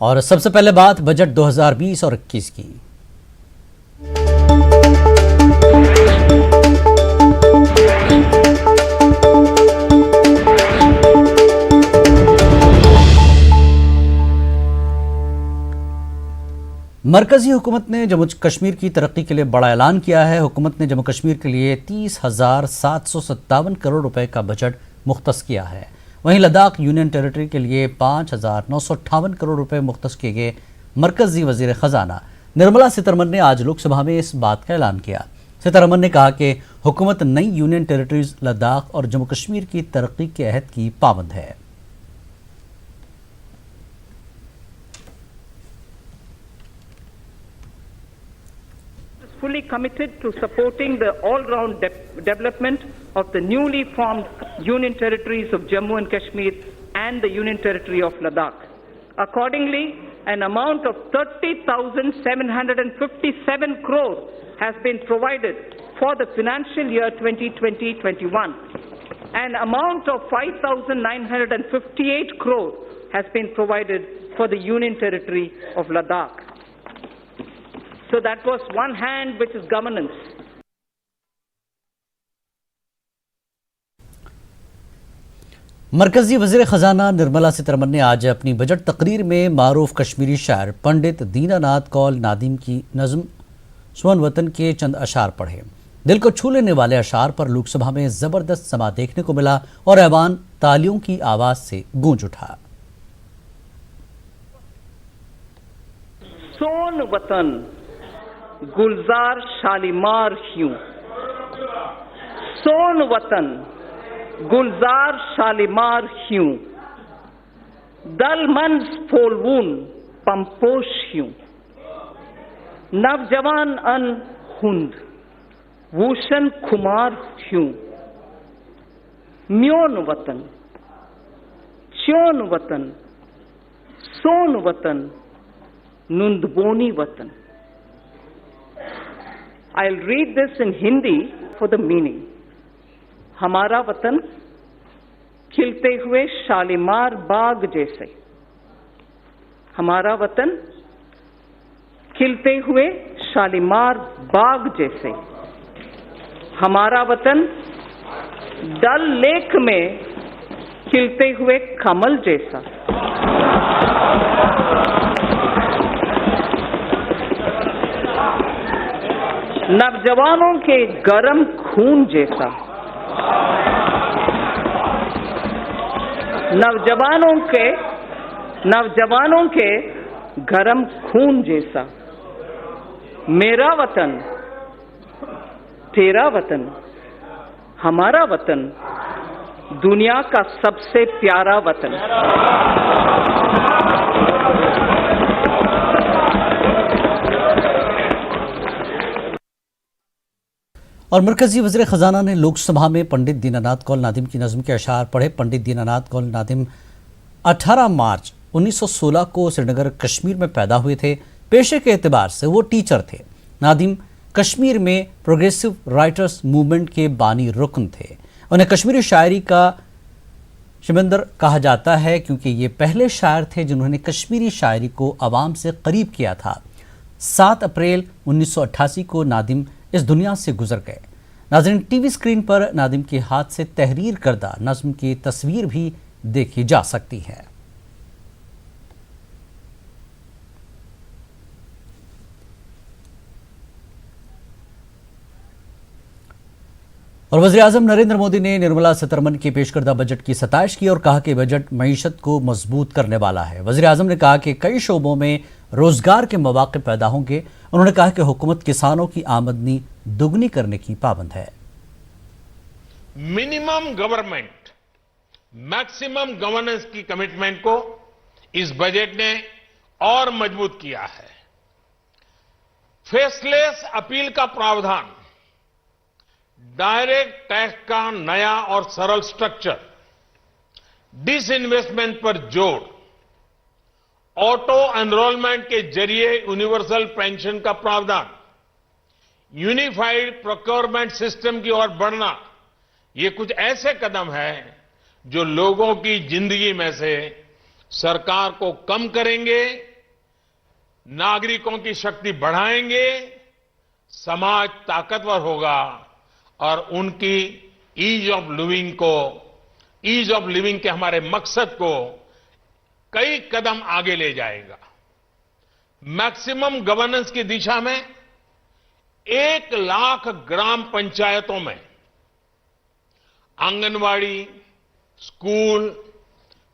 और सबसे पहले बात बजट 2020 और 21 की। मरकजी हुकूमत ने जम्मू कश्मीर की तरक्की के लिए बड़ा ऐलान किया है। हुकूमत ने जम्मू कश्मीर के लिए 30,757 करोड़ रुपए का बजट मुख्तस किया है। वहीं लद्दाख यूनियन टेरिटरी के लिए 5,958 करोड़ रुपए मुख्तस किए गए। मरकजी वजीर खजाना निर्मला सीतारमण ने आज लोकसभा में इस बात का ऐलान किया। सीतारमण ने कहा कि हुकूमत नई यूनियन टेरिटरीज लद्दाख और जम्मू कश्मीर की तरक्की के अहद की पाबंद है। Fully committed to supporting the all-round development of the newly formed Union Territories of Jammu and Kashmir and the Union Territory of Ladakh. Accordingly, an amount of 30,757 crore has been provided for the financial year 2020-21. An amount of 5,958 crore has been provided for the Union Territory of Ladakh. So that was one hand, which is governance. मरकजी वजीर खजाना निर्मला सीतारमण ने आज अपनी budget तकरीर में मारूफ कश्मीरी शायर पंडित दीनानाथ कौल नादिम की नज़्म स्वर्ण वतन के चंद अशार पढ़े। दिल को छू लेने वाले अशार पर लोकसभा में जबरदस्त समा देखने को मिला और ऐवान तालियों की आवाज से गूंज उठा। सोन वतन गुलजार शालीमार ह्यूं, सोन वतन गुलजार शालीमार ह्यूं, दल मन फोलवून पंपोश ह्यूं, नवजवान अन हुंद वूशन खुमार ह्यूं, म्योन वतन च्योन वतन सोन वतन नुंदबोनी वतन। I'll read this in Hindi for the meaning. हमारा वतन खिलते हुए शालीमार बाग जैसे, हमारा वतन खिलते हुए शालीमार बाग जैसे, हमारा वतन डल लेक में खिलते हुए कमल जैसा, नवजवानों के गरम खून जैसा, नवजवानों के गरम खून जैसा। मेरा वतन तेरा वतन, हमारा वतन दुनिया का सबसे प्यारा वतन। और मरकजी वज़ीर ख़जाना ने लोकसभा में पंडित दीनानाथ कौल नादिम की नज़्म के अशार पढ़े। पंडित दीनानाथ कौल नादिम 18 मार्च 1916 को श्रीनगर कश्मीर में पैदा हुए थे। पेशे के एतबार से वो टीचर थे। नादिम कश्मीर में प्रोग्रेसिव राइटर्स मूवमेंट के बानी रुकन थे। उन्हें कश्मीरी शायरी का शमंदर कहा जाता है क्योंकि ये पहले शायर थे जिन्होंने कश्मीरी शायरी को आवाम से करीब किया था। 7 अप्रैल 1988 को नादिम इस दुनिया से गुजर गए। नाज़रीन, टीवी स्क्रीन पर नादिम के हाथ से तहरीर करदा नज़्म की तस्वीर भी देखी जा सकती है। और वज़ीर-ए-आज़म नरेंद्र मोदी ने निर्मला सीतारमण के पेश करदा बजट की सताइश की और कहा कि बजट मईशत को मजबूत करने वाला है। वज़ीर-ए-आज़म ने कहा कि कई शोबों में रोजगार के मौके पैदा होंगे। उन्होंने कहा कि हुकूमत किसानों की आमदनी दुगनी करने की पाबंद है। मिनिमम गवर्नमेंट मैक्सिमम गवर्नेंस की कमिटमेंट को इस बजट ने और मजबूत किया है। फेसलेस अपील का प्रावधान, डायरेक्ट टैक्स का नया और सरल स्ट्रक्चर, डिसइन्वेस्टमेंट पर जोर, ऑटो एनरोलमेंट के जरिए यूनिवर्सल पेंशन का प्रावधान, यूनिफाइड प्रोक्योरमेंट सिस्टम की ओर बढ़ना, ये कुछ ऐसे कदम हैं जो लोगों की जिंदगी में से सरकार को कम करेंगे नागरिकों की शक्ति बढ़ाएंगे, समाज ताकतवर होगा और उनकी ईज ऑफ लिविंग के हमारे मकसद को कई कदम आगे ले जाएगा। मैक्सिमम गवर्नेंस की दिशा में 1 लाख ग्राम पंचायतों में आंगनवाड़ी, स्कूल,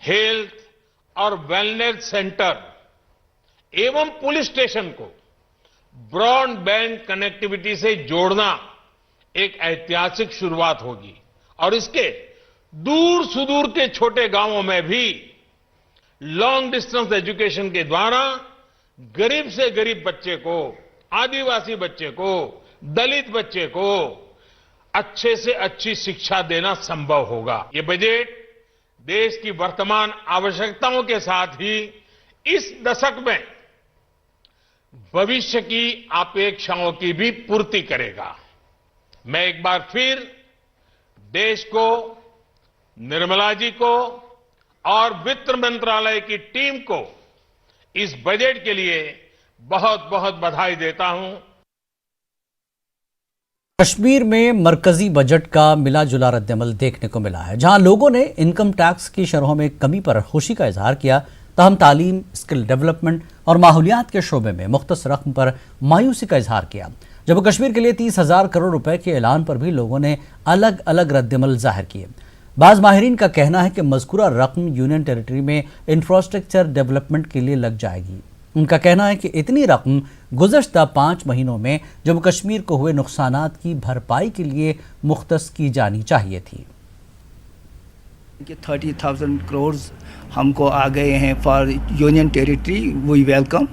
हेल्थ और वेलनेस सेंटर एवं पुलिस स्टेशन को ब्रॉडबैंड कनेक्टिविटी से जोड़ना एक ऐतिहासिक शुरुआत होगी और इसके दूर सुदूर के छोटे गांवों में भी लॉन्ग डिस्टेंस एजुकेशन के द्वारा गरीब से गरीब बच्चे को, आदिवासी बच्चे को, दलित बच्चे को अच्छे से अच्छी शिक्षा देना संभव होगा। ये बजट देश की वर्तमान आवश्यकताओं के साथ ही इस दशक में भविष्य की अपेक्षाओं की भी पूर्ति करेगा। मैं एक बार फिर देश को, निर्मला जी को और वित्त मंत्रालय की टीम को इस बजट के लिए बहुत बहुत बधाई देता हूं। कश्मीर में मरकजी बजट का मिला जुला रद्दअमल देखने को मिला है। जहां लोगों ने इनकम टैक्स की शरहों में कमी पर खुशी का इजहार किया, तहम तालीम, स्किल डेवलपमेंट और माहौलियात के शोबे में मुख्तस रकम पर मायूसी का इजहार किया। जम्मू कश्मीर के लिए 30,000 करोड़ रुपए के ऐलान पर भी लोगों ने अलग अलग रद्दअमल जाहिर किए। बाज माहिरीन का कहना है कि मज़कूरा रकम यूनियन टेरिटरी में इंफ्रास्ट्रक्चर डेवलपमेंट के लिए लग जाएगी। उनका कहना है कि इतनी रकम गुज़श्ता 5 महीनों में जम्मू कश्मीर को हुए नुकसानात की भरपाई के लिए मुख्तस की जानी चाहिए थी। 30,000 करोड़ हमको आ गए हैं for union territory, we welcome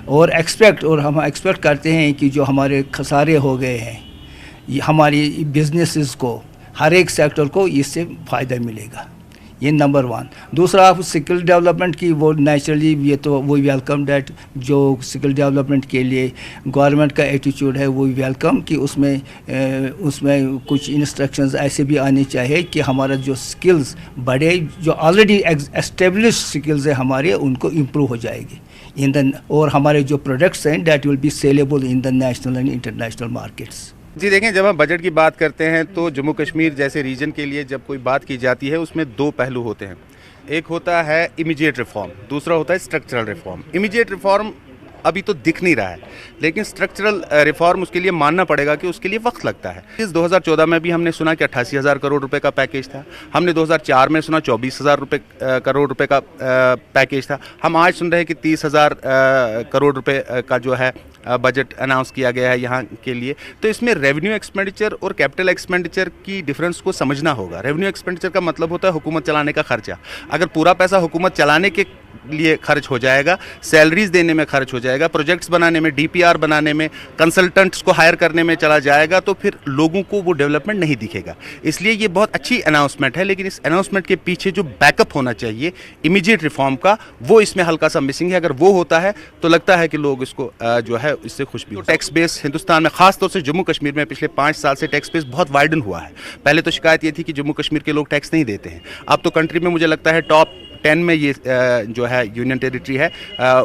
और हम एक्सपेक्ट करते हैं कि जो हमारे खसारे हो गए हैं, ये हमारी बिजनेसेस को, हर एक सेक्टर को इससे फ़ायदा मिलेगा। ये नंबर 1। दूसरा, आप स्किल डेवलपमेंट की, वो नेचुरली ये तो वही वेलकम डैट जो स्किल डेवलपमेंट के लिए गवर्नमेंट का एटीट्यूड है वो वेलकम कि उसमें कुछ इंस्ट्रक्शंस ऐसे भी आने चाहिए कि हमारा जो स्किल्स बड़े, जो ऑलरेडी एस्टेब्लिश स्किल्स है हमारे, उनको इम्प्रूव हो जाएगी और हमारे जो प्रोडक्ट्स हैं that will be saleable in the national and international markets. जी देखें, जब हम बजट की बात करते हैं तो जम्मू कश्मीर जैसे रीजन के लिए जब कोई बात की जाती है उसमें 2 पहलू होते हैं। एक होता है इमीडिएट रिफॉर्म, दूसरा होता है स्ट्रक्चरल रिफॉर्म। इमीडिएट रिफॉर्म अभी तो दिख नहीं रहा है, लेकिन स्ट्रक्चरल रिफॉर्म उसके लिए मानना पड़ेगा कि उसके लिए वक्त लगता है। इस 2014 में भी हमने सुना कि 88,000 करोड़ रुपए का पैकेज था। हमने 2004 में सुना 24,000 करोड़ रुपए का पैकेज था। हम आज सुन रहे हैं कि 30,000 करोड़ रुपए का जो है बजट अनाउंस किया गया है यहाँ के लिए। तो इसमें रेवेन्यू एक्सपेंडिचर और कैपिटल एक्सपेंडिचर की डिफरेंस को समझना होगा। रेवेन्यू एक्सपेंडिचर का मतलब होता है हुकूमत चलाने का खर्चा। अगर पूरा पैसा हुकूमत चलाने के लिए खर्च हो जाएगा, सैलरीज देने में खर्च हो जाएगा, प्रोजेक्ट्स बनाने में, डीपीआर बनाने में, कंसल्टेंट्स को हायर करने में चला जाएगा, तो फिर लोगों को वो डेवलपमेंट नहीं दिखेगा। इसलिए ये बहुत अच्छी अनाउंसमेंट है, लेकिन इस अनाउंसमेंट के पीछे जो बैकअप होना चाहिए इमीडिएट रिफॉर्म का, वो इसमें हल्का सा मिसिंग है। अगर वो होता है तो लगता है कि लोग इसको जो है इससे खुश भी हो। टैक्स बेस हिंदुस्तान में, खासतौर से जम्मू कश्मीर में पिछले 5 साल से टैक्स बेस बहुत वाइडन हुआ है। पहले तो शिकायत ये थी कि जम्मू कश्मीर के लोग टैक्स नहीं देते हैं। अब तो कंट्री में मुझे लगता है टॉप 10 में ये जो है यूनियन टेरिटरी है,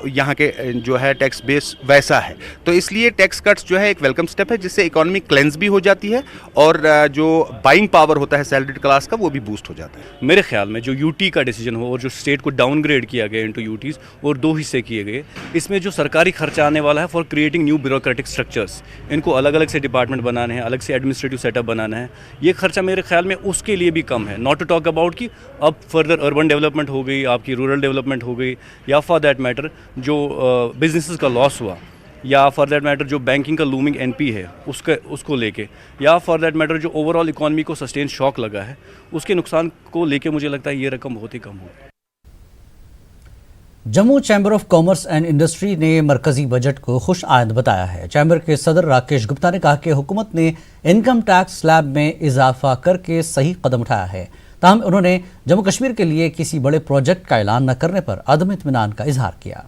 यहाँ के जो है टैक्स बेस वैसा है। तो इसलिए टैक्स कट्स जो है एक वेलकम स्टेप है, जिससे इकोनॉमी क्लेंस भी हो जाती है और जो बाइंग पावर होता है सैलरीड क्लास का, वो भी बूस्ट हो जाता है। मेरे ख्याल में जो यूटी का डिसीजन हो और जो स्टेट को डाउनग्रेड किया गया इनटू यूटीज और 2 हिस्से किए गए, इसमें जो सरकारी खर्चा आने वाला है for creating new bureaucratic structures, इनको अलग अलग से डिपार्टमेंट बनाने हैं, अलग से एडमिनिस्ट्रेटिव सेटअप बनाना है, ये खर्चा मेरे ख्याल में उसके लिए भी कम है। नॉट टू टॉक अबाउट कि अब फर्दर अर्बन डेवलपमेंट हो गई, आपकी रूरल डेवलपमेंट हो गई, या फॉर दैट मैटर जो बिजनेसेस का लॉस हुआ, या फॉर दैट मैटर जो बैंकिंग का लूमिंग एनपी है उसको लेके, या फॉर दैट मैटर जो ओवरऑल इकोनॉमी को सस्टेन शॉक लगा है, उसके नुकसान को लेके मुझे लगता है ये रकम बहुत ही कम होगी। Jammu chamber of commerce and industry ने मरकजी बजट को खुश आयद बताया है। चैम्बर के सदर राकेश गुप्ता ने कहा कि हुकूमत ने इनकम टैक्स स्लैब में इजाफा करके सही कदम उठाया है। ताहम उन्होंने जम्मू कश्मीर के लिए किसी बड़े प्रोजेक्ट का ऐलान न करने पर अदम इत्मीनान का इजहार किया।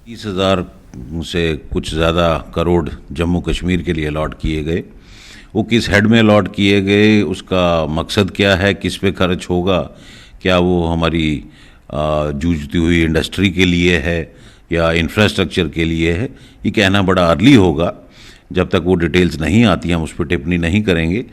30,000 से कुछ ज़्यादा करोड़ जम्मू कश्मीर के लिए अलॉट किए गए। वो किस हेड में अलॉट किए गए, उसका मकसद क्या है, किस पे खर्च होगा, क्या वो हमारी जूझती हुई इंडस्ट्री के लिए है या इंफ्रास्ट्रक्चर के लिए है, ये कहना बड़ा अर्ली होगा। जब तक वो डिटेल्स नहीं आती हम उस पर टिप्पणी नहीं करेंगे।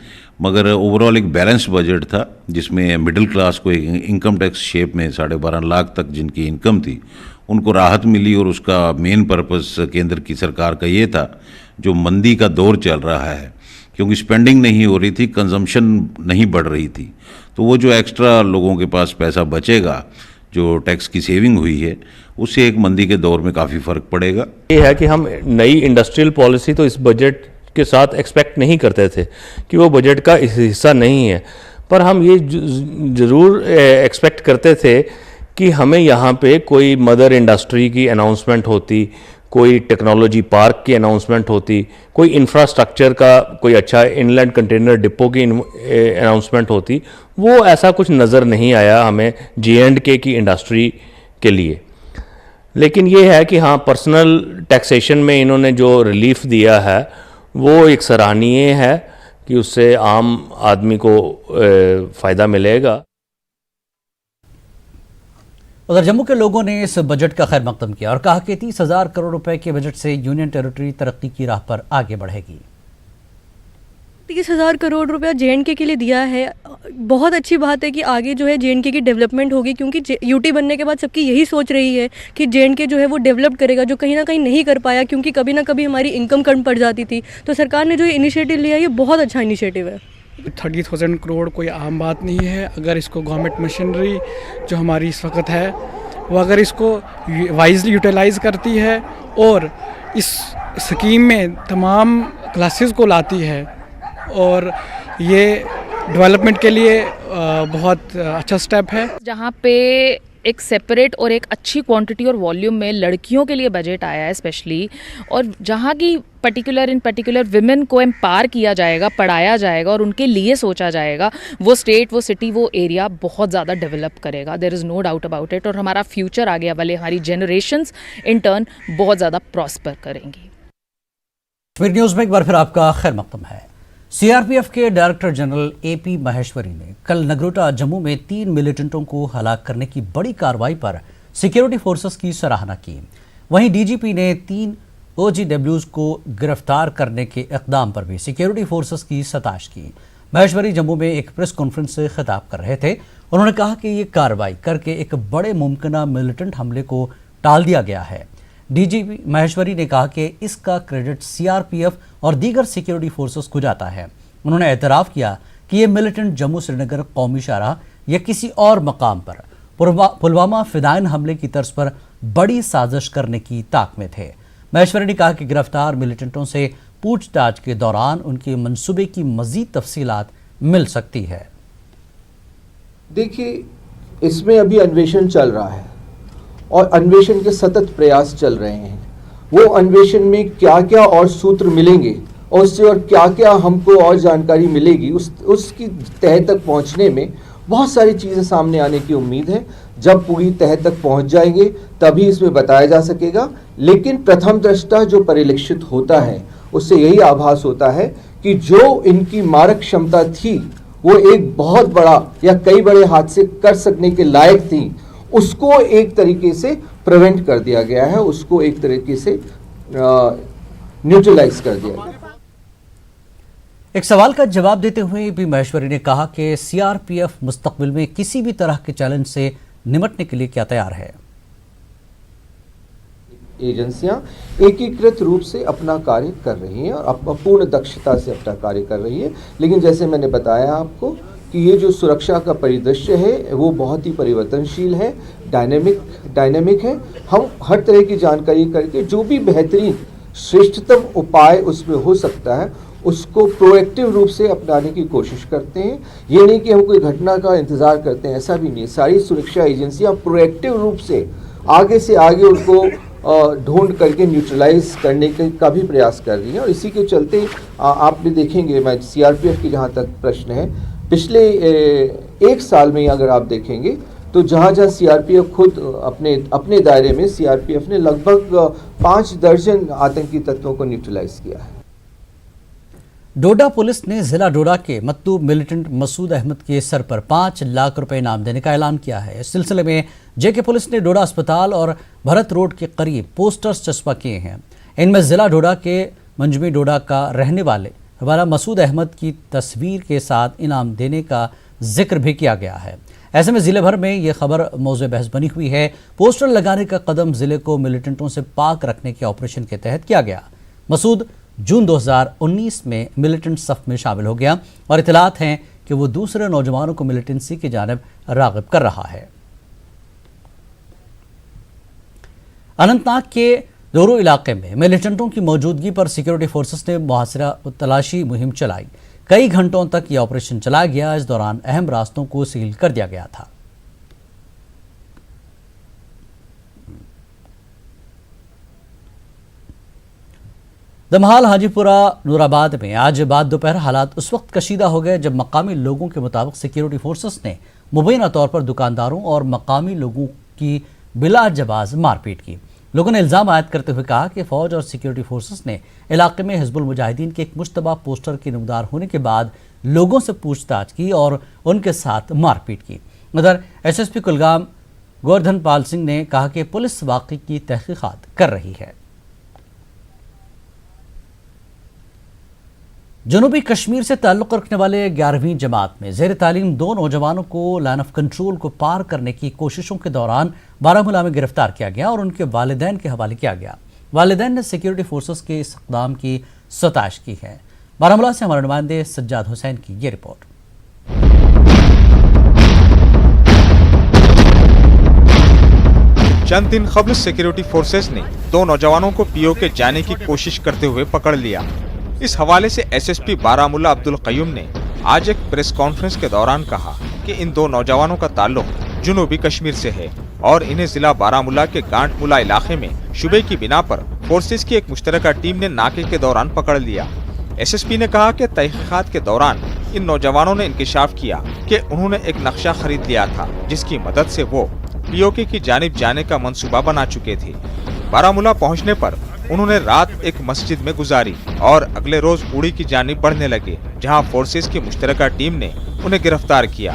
मगर ओवरऑल एक बैलेंस्ड बजट था जिसमें मिडिल क्लास को एक इनकम टैक्स शेप में 12.5 लाख तक जिनकी इनकम थी उनको राहत मिली, और उसका मेन पर्पस केंद्र की सरकार का ये था, जो मंदी का दौर चल रहा है, क्योंकि स्पेंडिंग नहीं हो रही थी, कंजम्पशन नहीं बढ़ रही थी, तो वो जो एक्स्ट्रा लोगों के पास पैसा बचेगा, जो टैक्स की सेविंग हुई है, उससे एक मंदी के दौर में काफ़ी फ़र्क पड़ेगा। ये है कि हम नई इंडस्ट्रियल पॉलिसी तो इस बजट के साथ एक्सपेक्ट नहीं करते थे कि वो बजट का हिस्सा नहीं है, पर हम ये ज़रूर एक्सपेक्ट करते थे कि हमें यहाँ पे कोई मदर इंडस्ट्री की अनाउंसमेंट होती, कोई टेक्नोलॉजी पार्क की अनाउंसमेंट होती, कोई इंफ्रास्ट्रक्चर का कोई अच्छा इनलैंड कंटेनर डिपो की अनाउंसमेंट होती। वो ऐसा कुछ नज़र नहीं आया हमें J&K की इंडस्ट्री के लिए। लेकिन ये है कि हाँ, पर्सनल टैक्सेशन में इन्होंने जो रिलीफ दिया है वो एक सराहनीय है कि उससे आम आदमी को फ़ायदा मिलेगा। उधर जम्मू के लोगों ने इस बजट का खैर मकदम किया और कहा कि 30,000 करोड़ रुपए के बजट से यूनियन टेरिटरी तरक्की की राह पर आगे बढ़ेगी। 30,000 करोड़ रुपया J&K के लिए दिया है, बहुत अच्छी बात है कि आगे जो है J&K की डेवलपमेंट होगी, क्योंकि यूटी बनने के बाद सबकी यही सोच रही है कि J&K जो है वो डेवलप करेगा, जो कहीं ना कहीं नहीं कर पाया क्योंकि कभी ना कभी हमारी इनकम कम पड़ जाती थी। तो सरकार ने जो ये इनिशिएटिव लिया है ये बहुत अच्छा इनिशिएटिव है। 30,000 करोड़ कोई आम बात नहीं है। अगर इसको गवर्नमेंट मशीनरी जो हमारी इस वक्त है वो अगर इसको वाइजली यूटिलाइज़ करती है और इस स्कीम में तमाम क्लासेस को लाती है, और ये डेवलपमेंट के लिए बहुत अच्छा स्टेप है। जहाँ पे एक सेपरेट और एक अच्छी क्वांटिटी और वॉल्यूम में लड़कियों के लिए बजट आया है स्पेशली, और जहाँ की पर्टिकुलर विमेन को एम्पावर किया जाएगा, पढ़ाया जाएगा और उनके लिए सोचा जाएगा, वो स्टेट, वो सिटी, वो एरिया बहुत ज़्यादा डेवलप करेगा। There is no doubt about it. और हमारा फ्यूचर आगे वाले हमारी जनरेशन्स इन टर्न बहुत ज़्यादा प्रॉस्पर करेंगी। कश्मीर न्यूज़ में एक बार फिर आपका खैर मकदम है। सीआरपीएफ के डायरेक्टर जनरल AP महेश्वरी ने कल नगरोटा जम्मू में 3 मिलिटेंटों को हलाक करने की बड़ी कार्रवाई पर सिक्योरिटी फोर्सेस की सराहना की। वहीं डीजीपी ने 3 OGWs को गिरफ्तार करने के इक़दाम पर भी सिक्योरिटी फोर्सेस की सताश की। महेश्वरी जम्मू में एक प्रेस कॉन्फ्रेंस से खिताब कर रहे थे। उन्होंने कहा कि ये कार्रवाई करके एक बड़े मुमकिन मिलिटेंट हमले को टाल दिया गया है। डीजीपी महेश्वरी ने कहा कि इसका क्रेडिट सीआरपीएफ और दीगर सिक्योरिटी फोर्सेस को जाता है। उन्होंने एतराफ़ किया कि ये मिलिटेंट जम्मू श्रीनगर कौमी शाहराह या किसी और मकाम पर पुलवामा फिदायन हमले की तर्ज पर बड़ी साजिश करने की ताक में थे। महेश्वरी ने कहा कि गिरफ्तार मिलिटेंटों से पूछताछ के दौरान उनके मंसूबे की मजीद तफसीलात मिल सकती है। देखिए, इसमें अभी अन्वेषण चल रहा है और अन्वेषण के सतत प्रयास चल रहे हैं। वो अन्वेषण में क्या क्या और सूत्र मिलेंगे और उससे और क्या क्या हमको और जानकारी मिलेगी, उसकी तह तक पहुंचने में बहुत सारी चीज़ें सामने आने की उम्मीद है। जब पूरी तह तक पहुंच जाएंगे तभी इसमें बताया जा सकेगा। लेकिन प्रथम दृष्टा जो परिलक्षित होता है उससे यही आभास होता है कि जो इनकी मारक क्षमता थी वो एक बहुत बड़ा या कई बड़े हादसे कर सकने के लायक थी, उसको एक तरीके से प्रिवेंट कर दिया गया है, उसको एक तरीके से न्यूट्रलाइज कर दिया गया। एक सवाल का जवाब देते हुए भी महेश्वरी ने कहा कि सीआरपीएफ मुस्तकबिल में किसी भी तरह के चैलेंज से निपटने के लिए क्या तैयार है। एजेंसियां एकीकृत रूप से अपना कार्य कर रही हैं और पूर्ण दक्षता से अपना कार्य कर रही है। लेकिन जैसे मैंने बताया आपको कि ये जो सुरक्षा का परिदृश्य है वो बहुत ही परिवर्तनशील है, डायनेमिक है। हम हर तरह की जानकारी करके जो भी बेहतरीन श्रेष्ठतम उपाय उसमें हो सकता है उसको प्रोएक्टिव रूप से अपनाने की कोशिश करते हैं। ये नहीं कि हम कोई घटना का इंतज़ार करते हैं, ऐसा भी नहीं। सारी सुरक्षा एजेंसियां प्रोएक्टिव रूप से आगे उनको ढूंढ करके न्यूट्रलाइज करने का भी प्रयास कर रही हैं। और इसी के चलते आप भी देखेंगे, मैं सीआरपीएफ की जहाँ तक प्रश्न है, पिछले 1 साल में अगर आप देखेंगे तो जहाँ सीआरपीएफ खुद अपने दायरे में सीआरपीएफ ने लगभग 5 दर्जन आतंकी तत्वों को न्यूट्रलाइज किया है। डोडा पुलिस ने जिला डोडा के मत्तू मिलिटेंट मसूद अहमद के सर पर 5 लाख रुपए इनाम देने का ऐलान किया है। इस सिलसिले में जेके पुलिस ने डोडा अस्पताल और भरत रोड के करीब पोस्टर्स चस्पा किए हैं। इनमें जिला डोडा के मंजमी डोडा का रहने वाले हमारा मसूद अहमद की तस्वीर के साथ इनाम देने का जिक्र भी किया गया है। ऐसे में जिले भर में ये खबर मौज़े बहस बनी हुई है। पोस्टर लगाने का कदम जिले को मिलिटेंटों से पाक रखने के ऑपरेशन के तहत किया गया। मसूद जून 2019 में मिलिटेंट सफ में शामिल हो गया और इतलात हैं कि वो दूसरे नौजवानों को मिलिटेंसी की जानिब राग़िब कर रहा है। अनंतनाग के दोरो इलाके में मिलिटेंटों की मौजूदगी पर सिक्योरिटी फोर्सेस ने मुहासिरा तलाशी मुहिम चलाई। कई घंटों तक यह ऑपरेशन चलाया गया। इस दौरान अहम रास्तों को सील कर दिया गया था। दमहाल हाजीपुरा नूराबाद में आज बाद दोपहर हालात उस वक्त कशीदा हो गए जब मकामी लोगों के मुताबिक सिक्योरिटी फोर्सेस ने मुबैना तौर पर दुकानदारों और मकामी लोगों की बिला जवाज मारपीट की। लोगों ने इल्ज़ाम आयद करते हुए कहा कि फौज और सिक्योरिटी फोर्सेस ने इलाके में हिजबुल मुजाहिदीन के एक मुश्तबा पोस्टर के नमदार होने के बाद लोगों से पूछताछ की और उनके साथ मारपीट की। उधर एसएसपी कुलगाम गोवर्धन पाल सिंह ने कहा कि पुलिस वाक़ई की तहकीकात कर रही है। जनूबी कश्मीर से ताल्लुक़ रखने वाले 11वीं जमात में ज़ेर तालीम 2 नौजवानों को लाइन ऑफ कंट्रोल को पार करने की कोशिशों के दौरान बारामूला में गिरफ्तार किया गया और उनके वालिदैन के हवाले किया गया। वालिदैन ने सिक्योरिटी फोर्सेस के इस इक़दाम की सताश की है। बारामूला से हमारे नुमाइंदे सज्जाद हुसैन की ये रिपोर्ट। चंद दिन कबल सिक्योरिटी फोर्सेस ने 2 नौजवानों को पीओके जाने की कोशिश करते हुए पकड़ लिया। इस हवाले से एसएसपी बारामूला अब्दुल कयूम ने आज एक प्रेस कॉन्फ्रेंस के दौरान कहा कि इन 2 नौजवानों का ताल्लुक जनूबी कश्मीर से है और इन्हें जिला बारामूला के गांठमुला इलाके में शुबे की बिना पर फोर्सेस की एक मुश्तरका टीम ने नाके के दौरान पकड़ लिया। एसएसपी ने कहा कि तहकीकात के दौरान इन नौजवानों ने इंकशाफ किया कि उन्होंने एक नक्शा खरीद लिया था जिसकी मदद से वो पीओके की जानिब जाने का मंसूबा बना चुके थे। बारामूला पहुंचने पर उन्होंने रात एक मस्जिद में गुजारी और अगले रोज उड़ी की जानिब बढ़ने लगे, जहां फोर्सेस की मुश्तरका टीम ने उन्हें गिरफ्तार किया।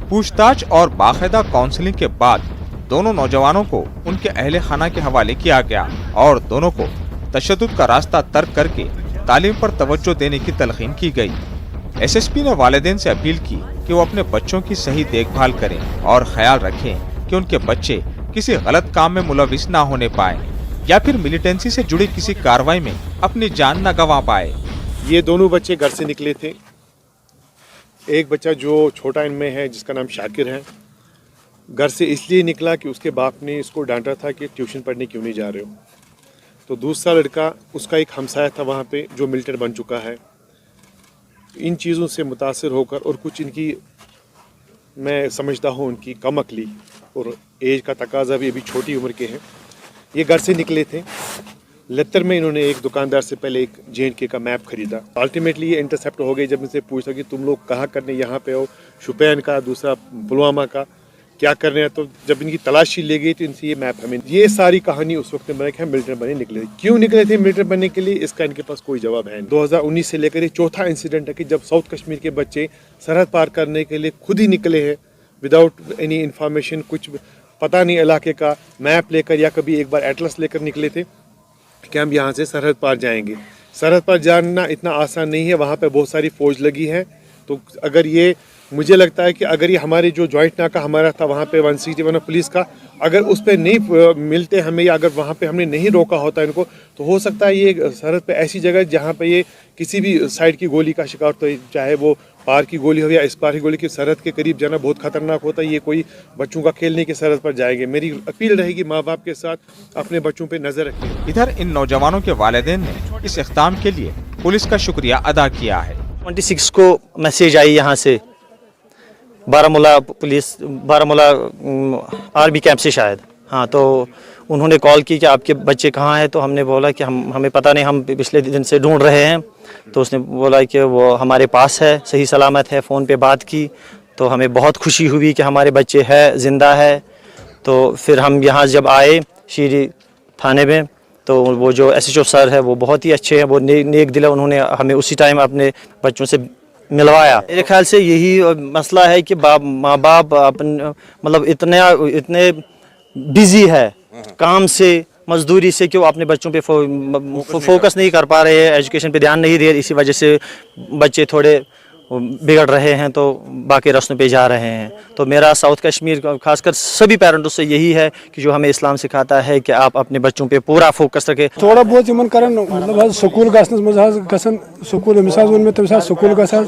पूछताछ और बाकायदा काउंसलिंग के बाद दोनों नौजवानों को उनके अहले खाना के हवाले किया गया और दोनों को तशद्दुद का रास्ता तर्क करके तालीम पर तवज्जो देने की तलकीन की गई। एसएसपी ने वालिदैन से अपील की कि वो अपने बच्चों की सही देखभाल करें और ख्याल रखें कि उनके बच्चे किसी गलत काम में मुलविस न होने पाए या फिर मिलिटेंसी से जुड़ी किसी कार्रवाई में अपनी जान न गंवा पाए। ये दोनों बच्चे घर से निकले थे। एक बच्चा जो छोटा इनमें है जिसका नाम शाकिर है, घर से इसलिए निकला कि उसके बाप ने इसको डांटा था कि ट्यूशन पढ़ने क्यों नहीं जा रहे हो। तो दूसरा लड़का, उसका एक हमसाया था वहाँ पे जो मिलिटेंट बन चुका है। इन चीज़ों से मुतासिर होकर और कुछ इनकी मैं समझता हूँ उनकी कम अकली और एज का तकाजा भी अभी छोटी उम्र के हैं, ये घर से निकले थे। लत्तर में इन्होंने एक दुकानदार से पहले एक JNK का मैप खरीदा। अल्टीमेटली ये इंटरसेप्ट हो गई जब इनसे पूछा कि तुम लोग कहाँ करने यहाँ पे हो, शुपैन का, दूसरा पुलवामा का, क्या कर रहे हैं। तो जब इनकी तलाशी ले गई तो इनसे ये मैप हमें, ये सारी कहानी उस वक्त में हम मिलिटेंट बनने निकले थे। क्यों निकले थे मिलिटेंट बनने के लिए, इसका इनके पास कोई जवाब है। 2019 से लेकर ये चौथा इंसिडेंट है कि जब साउथ कश्मीर के बच्चे सरहद पार करने के लिए खुद ही निकले हैं विदाउट एनी इंफॉर्मेशन, कुछ पता नहीं इलाके का, मैप लेकर या कभी एक बार एटलस लेकर निकले थे कि हम यहाँ से सरहद पार जाएंगे। सरहद पार जाना इतना आसान नहीं है, वहाँ पे बहुत सारी फौज लगी है। तो अगर ये, मुझे लगता है कि अगर ये हमारे जो जॉइंट नाका हमारा था वहाँ पे 161 पुलिस का, अगर उस पर नहीं मिलते हमें या अगर वहाँ पे हमने नहीं रोका होता इनको, तो हो सकता है ये सरहद पे ऐसी जगह जहाँ पे ये किसी भी साइड की गोली का शिकार, तो चाहे वो पार की गोली हो या इस पार की गोली, की सरहद के करीब जाना बहुत खतरनाक होता है। ये कोई बच्चों का खेल नहीं कि सरहद पर जाएंगे। मेरी अपील रहेगी माँ बाप के साथ अपने बच्चों पे नजर रखें। इधर इन नौजवानों के वालिदैन ने इस इक़दाम के लिए पुलिस का शुक्रिया अदा किया है। 26 को मैसेज आई यहाँ से Baramulla police, Baramulla army camp से शायद, हाँ, तो उन्होंने कॉल की कि आपके बच्चे कहाँ हैं। तो हमने बोला कि हमें पता नहीं, हम पिछले दिन से ढूंढ रहे हैं। तो उसने बोला कि वो हमारे पास है, सही सलामत है। फ़ोन पे बात की तो हमें बहुत खुशी हुई कि हमारे बच्चे है, ज़िंदा है। तो फिर हम यहाँ जब आए शीरी थाने में तो वो जो SHO सर है वो बहुत ही अच्छे हैं, वो नेक दिल है, उन्होंने हमें उसी टाइम अपने बच्चों से मिलवाया। मेरे ख्याल से यही मसला है कि माँ बाप मतलब इतने बिजी है काम से, मजदूरी से, कि वो अपने बच्चों पे फोकस नहीं कर पा रहे हैं, एजुकेशन पे ध्यान नहीं दे रहे, इसी वजह से बच्चे थोड़े बिगड़ रहे हैं, तो बाकी रास्तों पे जा रहे हैं। तो मेरा साउथ कश्मीर खासकर सभी पेरेंट्स से यही है कि जो हमें इस्लाम सिखाता है कि आप अपने बच्चों पे पूरा फोकस रखें। थोड़ा बहुत इन करन मतलब स्कूल गसन मज स्कूल मिसाल वो में तम स्कूल गसन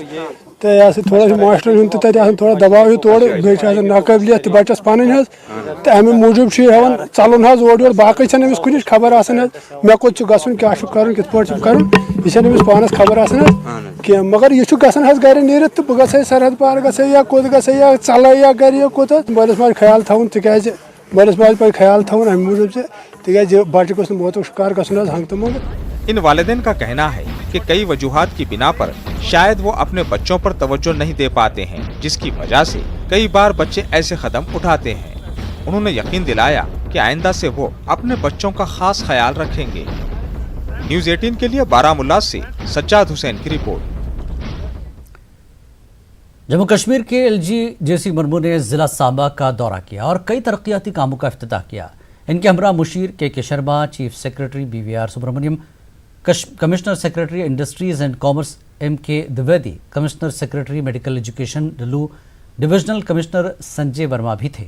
तो यह थोड़ा मास्टर हूं तो थोड़ा दबाव तोड़ बे नाकाबिलियत बच्चस पान तो अमे मूजूब हेवन चलन ओर बाकी अमिस कुछ खबर मे कोत गसन क्या कर कित पे कर यह पानस खबर कह मगर यह गसन गर नीर तो बह ग सरहद पार ग या कोत ग या चल या गर कोत मालिस माज ख्याल थवन तिज मालिस माज पे ख्याल थवन अमे मूजूब से तिज बच्चे गोस मौत शिकार गसन हंग तो मंग। इन वालिदैन का कहना है कि कई वजूहात की बिना पर शायद वो अपने बच्चों पर तवज्जो नहीं दे पाते हैं, जिसकी वजह से कई बार बच्चे ऐसे कदम उठाते हैं। उन्होंने यकीन दिलाया कि आइंदा से वो अपने बच्चों का खास ख्याल रखेंगे। न्यूज़ 18 के लिए बारामुल्ला से सज्जाद हुसैन की रिपोर्ट। जम्मू कश्मीर के LG JC मुर्मू ने जिला सांबा का दौरा किया और कई तरक्याती कामों का इफ्तिताह किया। इनके हमरा मुशीर KK Sharma, chief secretary BVR Subrahmanyam, commissioner secretary industries and commerce MK Dwivedi, commissioner secretary medical education Dalloo, divisional commissioner Sanjay Verma भी थे।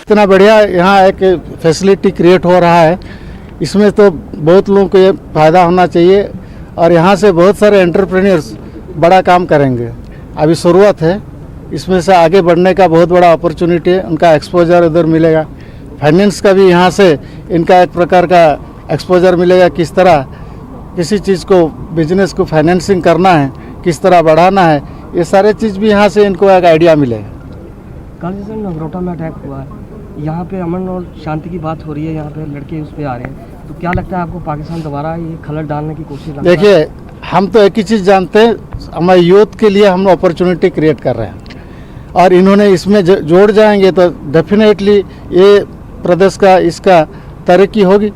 इतना बढ़िया यहाँ एक फैसिलिटी क्रिएट हो रहा है, इसमें तो बहुत लोगों को ये फ़ायदा होना चाहिए और यहाँ से बहुत सारे एंटरप्रेन्योर्स बड़ा काम करेंगे। अभी शुरुआत है, इसमें से आगे बढ़ने का बहुत बड़ा अपॉर्चुनिटी है, उनका एक्सपोजर उधर मिलेगा। फाइनेंस का भी यहाँ से इनका एक प्रकार का एक्सपोजर मिलेगा, किस तरह किसी चीज़ को बिजनेस को फाइनेंसिंग करना है, किस तरह बढ़ाना है, ये सारे चीज़ भी यहाँ से इनको एक आइडिया मिलेगा। कल जैसे नगरोटा में अटैक हुआ है, यहाँ पे अमन और शांति की बात हो रही है, यहाँ पे लड़के उस पर आ रहे हैं, तो क्या लगता है आपको पाकिस्तान दोबारा ये खलल डालने की कोशिश? देखिए, हम तो एक ही चीज़ जानते हैं, हमारे यूथ के लिए हम अपॉर्चुनिटी क्रिएट कर रहे हैं और इन्होंने इसमें जोड़ जाएंगे तो डेफिनेटली ये प्रदेश का इसका तरक्की होगी,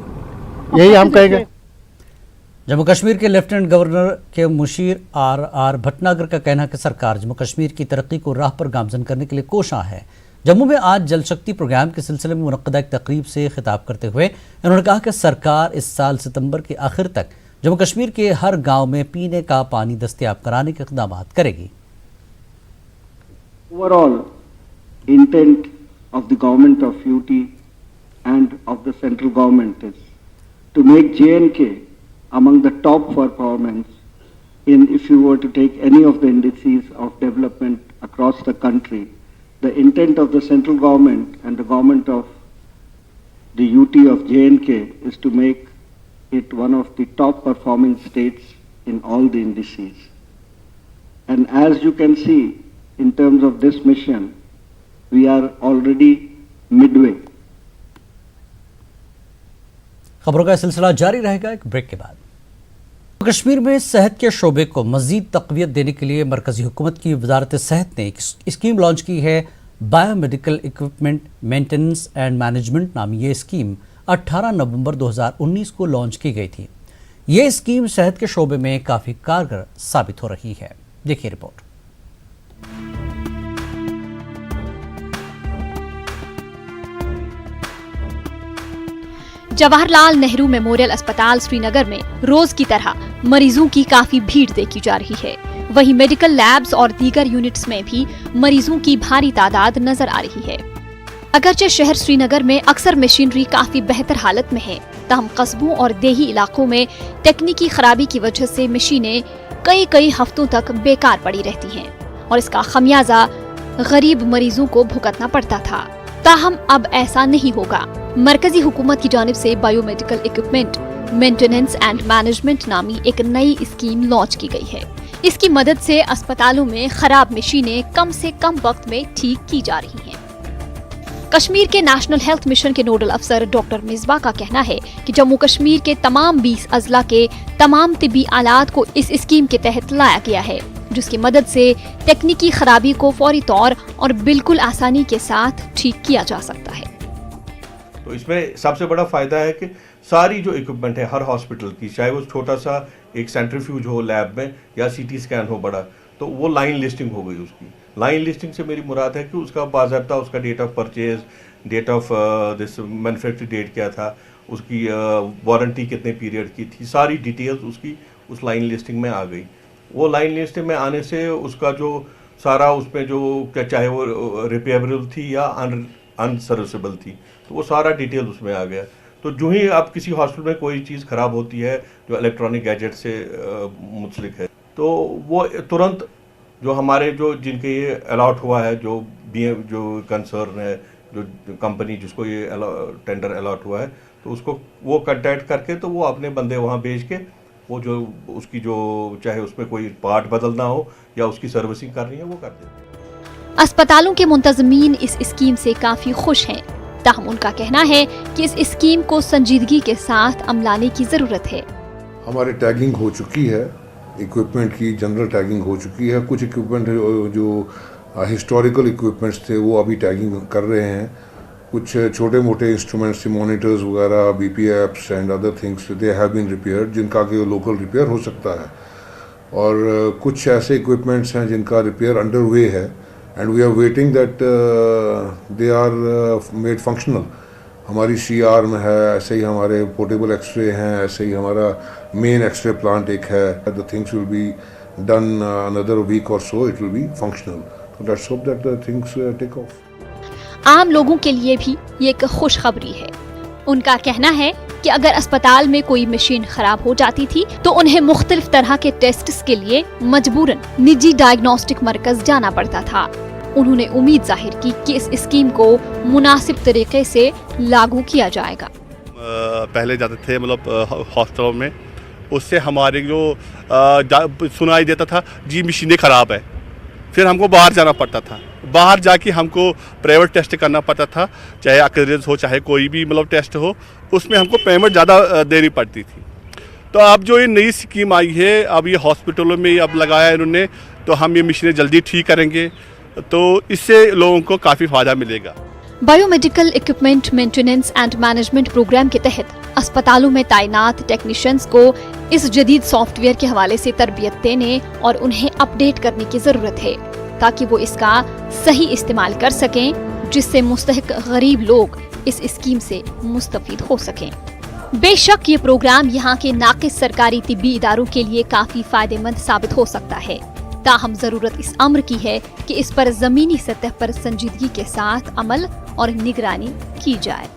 यही हम कहेंगे। जम्मू कश्मीर के लेफ्टिनेंट गवर्नर के मुशीर RR भटनागर का कहना है कि सरकार जम्मू कश्मीर की तरक्की को राह पर गामजन करने के लिए कोशां है। जम्मू में आज जल शक्ति प्रोग्राम के सिलसिले में मुनक्कदा एक तकरीब से खिताब करते हुए उन्होंने कहा कि सरकार इस साल सितंबर के आखिर तक जम्मू कश्मीर के हर गांव में पीने का पानी दस्तयाब कराने के इक़दाम करेगी। Overall intent of the government of UT and of the central government is to make J&K among the top performance in, if you were to take any of the indices of development across the country. The intent of the central government and the government of the UT of J&K is to make it one of the top performing states in all the indices. And as you can see, in terms of this mission, we are already midway. खबरों का सिलसिला जारी रहेगा एक break के बाद। कश्मीर में सेहत के शोबे को मजीद तक़वियत देने के लिए मरकजी हुकूमत की वजारत सेहत ने एक स्कीम लॉन्च की है। Biomedical equipment maintenance and management नामी ये स्कीम 18 नवंबर 2019 को लॉन्च की गई थी। ये स्कीम सेहत के शोबे में काफ़ी कारगर साबित हो रही है। देखिए रिपोर्ट। जवाहरलाल नेहरू मेमोरियल अस्पताल श्रीनगर में रोज की तरह मरीजों की काफी भीड़ देखी जा रही है। वहीं मेडिकल लैब्स और दीगर यूनिट्स में भी मरीजों की भारी तादाद नजर आ रही है। अगरचे शहर श्रीनगर में अक्सर मशीनरी काफी बेहतर हालत में है, तहम कस्बों और देही इलाकों में तकनीकी खराबी की वजह से मशीनें कई हफ्तों तक बेकार पड़ी रहती हैं और इसका खमियाजा गरीब मरीजों को भुगतना पड़ता था। ताहम अब ऐसा नहीं होगा। मरकजी हुकूमत की जानिब से biomedical equipment maintenance and management नामी एक नई स्कीम लॉन्च की गई है। इसकी मदद से अस्पतालों में खराब मशीनें कम से कम वक्त में ठीक की जा रही हैं। कश्मीर के नेशनल हेल्थ मिशन के नोडल अफसर डॉक्टर मिसबा का कहना है कि जम्मू कश्मीर के तमाम 20 अजला के तमाम तिब्बी आलात को इस स्कीम के तहत लाया गया है। जिसकी मदद से तकनीकी खराबी को फौरी तौर और बिल्कुल आसानी के साथ ठीक किया जा सकता है। तो इसमें सबसे बड़ा फायदा है कि सारी जो इक्विपमेंट है हर हॉस्पिटल की, चाहे वो छोटा सा एक सेंट्रीफ्यूज हो लैब में या सीटी स्कैन हो बड़ा, तो वो लाइन लिस्टिंग हो गई उसकी। लाइन लिस्टिंग से मेरी मुराद है कि उसका बाज़ाब्ता उसका date of purchase, date of this manufacture date क्या था, उसकी वारंटी कितने पीरियड की थी, सारी डिटेल्स उसकी उस लाइन लिस्टिंग में आ गई। वो लाइन लिस्टिंग में आने से उसका जो सारा उसमें जो क्या चाहे वो रिपेयरेबल थी या अनसर्विसेबल थी, तो वो सारा डिटेल उसमें आ गया। तो जो ही अब किसी हॉस्पिटल में कोई चीज़ ख़राब होती है जो इलेक्ट्रॉनिक गैजेट से मुतल्लिक है, तो वो तुरंत जो हमारे जो जिनके ये अलॉट हुआ है, जो कंसर्न है, जो कंपनी जिसको ये टेंडर अलॉट हुआ है, तो उसको वो कांटेक्ट करके तो वो अपने बंदे वहाँ भेज के वो जो उसकी जो चाहे उसमें कोई पार्ट बदलना हो या उसकी सर्विसिंग करनी है वो कर देते हैं। अस्पतालों के मुंतज़मीन इस स्कीम से काफी खुश हैं। ताहम उनका कहना है कि इस स्कीम को संजीदगी के साथ अमलाने की जरूरत है। हमारी टैगिंग हो चुकी है, इक्विपमेंट की जनरल टैगिंग हो चुकी है। कुछ इक्विपमेंट जो हिस्टोरिकल इक्विपमेंट्स थे वो अभी टैगिंग कर रहे हैं। कुछ छोटे मोटे इंस्ट्रूमेंट्स, मॉनिटर्स वगैरह, BP apps and other things they have been repaired, जिनका कि लोकल रिपेयर हो सकता है। और कुछ ऐसे इक्विपमेंट्स हैं जिनका रिपेयर अंडर वे है and we are waiting that they are made functional. हमारी CR में है, ऐसे ही हमारे पोर्टेबल एक्सरे हैं, ऐसे ही हमारा मेन एक्सरे प्लांट एक है। The things will be done another week और so it will be functional. So let's hope that the things take off. आम लोगों के लिए भी ये एक खुशखबरी है। उनका कहना है कि अगर अस्पताल में कोई मशीन खराब हो जाती थी तो उन्हें मुख्तलिफ तरह के टेस्ट्स के लिए मजबूरन निजी डायग्नोस्टिक मरकज जाना पड़ता था। उन्होंने उम्मीद जाहिर की कि इस स्कीम को मुनासिब तरीके से लागू किया जाएगा। पहले जाते थे मतलब हॉस्पिटलों में, उससे हमारे जो सुनाई देता था जी मशीनें ख़राब है, फिर हमको बाहर जाना पड़ता था। बाहर जाके हमको प्राइवेट टेस्ट करना पड़ता था, चाहे अक्रेडिटेशन हो चाहे कोई भी मतलब टेस्ट हो, उसमें हमको पेमेंट ज़्यादा देनी पड़ती थी। तो अब जो ये नई स्कीम आई है, अब ये हॉस्पिटलों में अब लगाया है इन्होंने, तो हम ये मशीनें जल्दी ठीक करेंगे, तो इससे लोगों को काफ़ी फ़ायदा मिलेगा। Biomedical equipment maintenance and management programme के तहत अस्पतालों में तैनात टेक्नीशियंस को इस जदीद सॉफ्टवेयर के हवाले से तरबियत देने और उन्हें अपडेट करने की जरूरत है ताकि वो इसका सही इस्तेमाल कर सकें, जिससे मुस्तहिक गरीब लोग इस स्कीम से मुस्तफीद हो सकें। बेशक ये प्रोग्राम यहाँ के नाकिस सरकारी तिब्बी इदारों के लिए काफी फायदेमंद साबित हो सकता है, ताहम जरूरत इस अम्र की है कि इस पर जमीनी सतह पर संजीदगी के साथ अमल और निगरानी की जाए।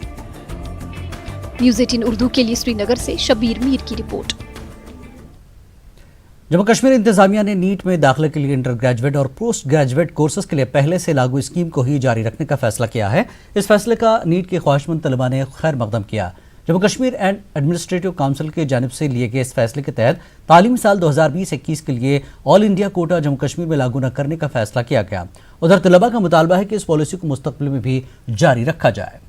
न्यूज़ 18 उर्दू के लिए श्रीनगर से शबीर मीर की रिपोर्ट। जम्मू कश्मीर इंतजामिया ने नीट में दाखिले के लिए अंडर ग्रेजुएट और पोस्ट ग्रेजुएट कोर्सेज के लिए पहले से लागू स्कीम को ही जारी रखने का फैसला किया है। इस फैसले का नीट के ख्वाहिशमंद तलबा ने खैर मकदम किया। Jammu Kashmir and administrative council की जानिब से लिए गए इस फैसले के तहत तालीमी साल 2020-21 के लिए all India quota Jammu Kashmir में लागू न करने का फैसला किया गया। उधर तलबा का मुतालबा है कि इस पॉलिसी को मुस्तकबिल में भी जारी रखा जाए।